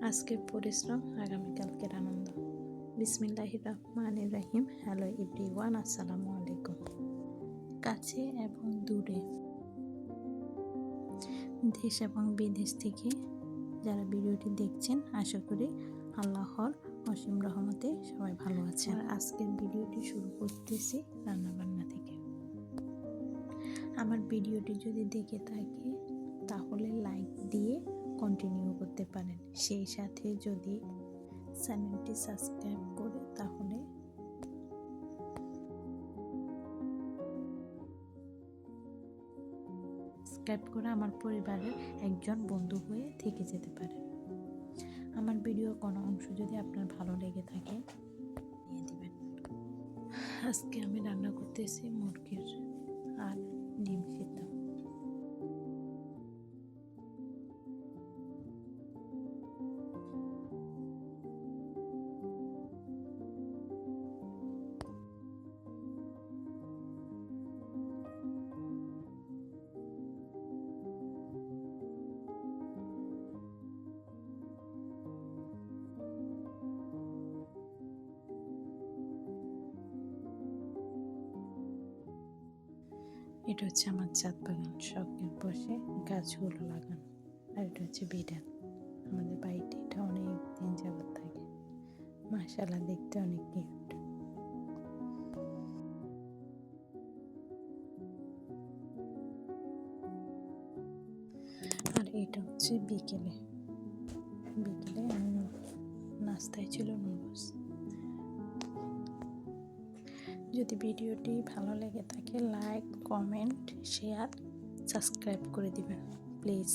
আজকের পরিশ্রম আগামীকালকের আনন্দ। বিসমিল্লাহির রহমানির রহিম। হ্যালো এভরিওয়ান, আসসালামু আলাইকুম। কাছে এবং দূরে, দেশ এবং বিদেশ থেকে যারা ভিডিওটি দেখছেন, আশা করি আল্লাহর অসীম রহমতে সবাই ভালো আছেন। আর আজকের ভিডিওটি শুরু করতেছি রান্নাবান্না থেকে। আমার ভিডিওটি যদি দেখে থাকে তাহলে লাইক দিয়ে কন্টিনিউ করতে পারেন। সেই সাথে যদি চ্যানেলটি সাবস্ক্রাইব করে তাহলে সাবস্ক্রাইব করে আমার পরিবারের একজন বন্ধু হয়ে থেকে যেতে পারেন। আমার ভিডিওর কোনো অংশ যদি আপনার ভালো লেগে থাকে নিয়ে দিবেন। আজকে আমি রান্না করতেছি মুরগির আর ডিম সিদ্ধ। এটা হচ্ছে আমার ছাদ বাগান, শখের বসে গাছগুলো লাগানো। আর এটা হচ্ছে বিড়াল। আমাদের বাড়িতে এটা অনেক দিন যাবত থাকে। মাশাআল্লাহ, দেখতে অনেক কিউট। আর এটা হচ্ছে বিকেলে আমি নাস্তায় ছিল নুডলস। যদি ভিডিওটি ভালো লেগে থাকে লাইক, কমেন্ট, শেয়ার, সাবস্ক্রাইব করে দিবেন প্লিজ।